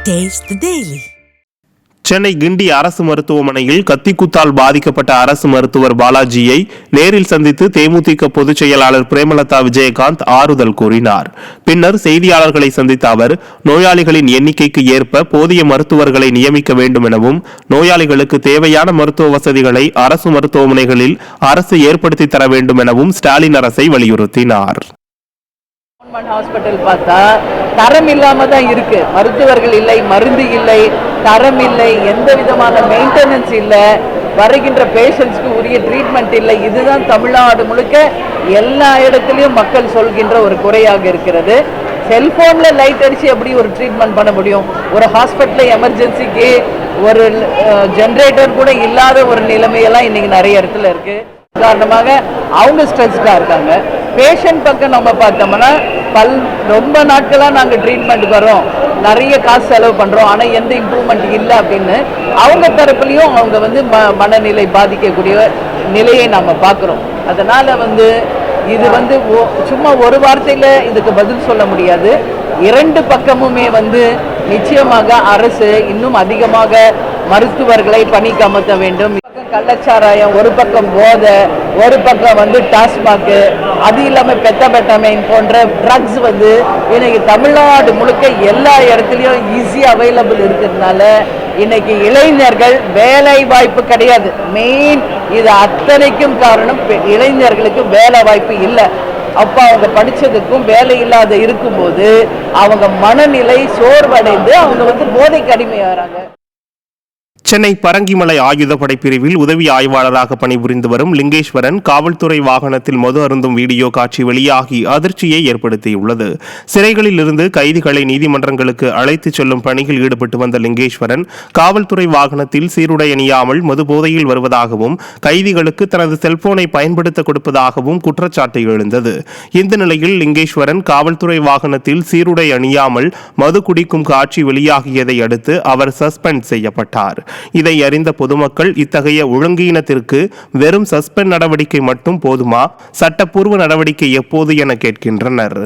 Taste the Daily. Chennai Guindy அரசு மருத்துவமனையில் கத்திக்குத்தால் பாதிக்கப்பட்ட அரசு மருத்துவர் பாலாஜியை நேரில் சந்தித்து தேமுதிக பொதுச் செயலாளர் பிரேமலதா விஜயகாந்த் ஆறுதல் கூறினார். பின்னர் செய்தியாளர்களை சந்தித்த அவர், நோயாளிகளின் எண்ணிக்கைக்கு ஏற்ப போதிய மருத்துவர்களை நியமிக்க வேண்டும் எனவும், நோயாளிகளுக்கு தேவையான மருத்துவ வசதிகளை அரசு மருத்துவமனைகளில் அரசு ஏற்படுத்தி தர வேண்டும் எனவும் ஸ்டாலின் அரசை வலியுறுத்தினார். ஹாஸ்பிட்டல் பார்த்தா தரம் இல்லாம தான் இருக்கு. மருத்துவர்கள் இல்லை, மருந்து இல்லை, தரம் இல்லை, எந்த விதமான மெயின்டெனன்ஸ் இல்லை, வருகின்ற பேஷண்ட்ஸ்க்கு உரிய ட்ரீட்மெண்ட் இல்லை. இதுதான் தமிழ்நாடு முழுக்க எல்லா இடத்துலையும் மக்கள் சொல்கின்ற ஒரு குறையாக இருக்கிறது. செல்போன்ல லைட் அடிச்சு எப்படி ஒரு ட்ரீட்மெண்ட் பண்ண முடியும்? ஒரு ஹாஸ்பிட்டல் எமர்ஜென்சிக்கு ஒரு ஜென்ரேட்டர் கூட இல்லாத ஒரு நிலைமையெல்லாம் இன்னைக்கு நிறைய இடத்துல இருக்கு. காரணமாக அவங்க ஸ்ட்ரெஸ்டா இருக்காங்க. பேஷண்ட் பக்கம் நம்ம பார்த்தோம்னா ரொம்ப நாட்களாக நாங்கள் ட்ரீட்மெண்ட்டுக்கு வரோம், நிறைய காசு செலவு பண்ணுறோம், ஆனால் எந்த இம்ப்ரூவ்மெண்ட் இல்லை அப்படின்னு அவங்க தரப்புலையும் அவங்க மனநிலை பாதிக்கக்கூடிய நிலையை நம்ம பார்க்குறோம். அதனால் இது சும்மா ஒரு வார்த்தையில் இதுக்கு பதில் சொல்ல முடியாது. இரண்டு பக்கமுமே நிச்சயமாக அரசு இன்னும் அதிகமாக மருத்துவர்களை பணிக்கு அமர்த்த வேண்டும். கள்ளச்சாராயம் ஒரு பக்கம், போதை ஒரு பக்கம், டாஸ்மாக், அது இல்லாமல் பெத்தபெட்டமைன் போன்ற ட்ரக்ஸ் இன்னைக்கு தமிழ்நாடு முழுக்க எல்லா இடத்துலையும் ஈஸியாக அவைலபிள் இருக்கிறதுனால இன்னைக்கு இளைஞர்கள் வேலை வாய்ப்பு கிடையாது. மெயின் இது அத்தனைக்கும் காரணம் இளைஞர்களுக்கு வேலை வாய்ப்பு இல்லை. அப்போ அவங்க படித்ததுக்கும் வேலை இல்லாத இருக்கும்போது அவங்க மனநிலை சோர்வடைந்து அவங்க போதைக்கு அடிமையாகிறாங்க. சென்னை பரங்கிமலை ஆயுதப்படை பிரிவில் உதவி ஆய்வாளராக பணிபுரிந்து வரும் லிங்கேஸ்வரன் காவல்துறை வாகனத்தில் மது அருந்தும் வீடியோ காட்சி வெளியாகி அதிர்ச்சியை ஏற்படுத்தியுள்ளது. சிறைகளில் இருந்து கைதிகளை நீதிமன்றங்களுக்கு அழைத்துச் செல்லும் பணியில் ஈடுபட்டு வந்த லிங்கேஸ்வரன் காவல்துறை வாகனத்தில் சீருடை அணியாமல் மது போதையில் வருவதாகவும், கைதிகளுக்கு தனது செல்போனை பயன்படுத்த கொடுப்பதாகவும் குற்றச்சாட்டு எழுந்தது. இந்த நிலையில் லிங்கேஸ்வரன் காவல்துறை வாகனத்தில் சீருடை அணியாமல் மது குடிக்கும் காட்சி வெளியாகியதை அடுத்து அவர் சஸ்பெண்ட் செய்யப்பட்டார். இதை அறிந்த பொதுமக்கள் இத்தகைய ஒழுங்கீனத்திற்கு வெறும் சஸ்பெண்ட் நடவடிக்கை மட்டும் போதுமா, சட்டப்பூர்வ நடவடிக்கை எப்போது என கேட்கின்றனர்.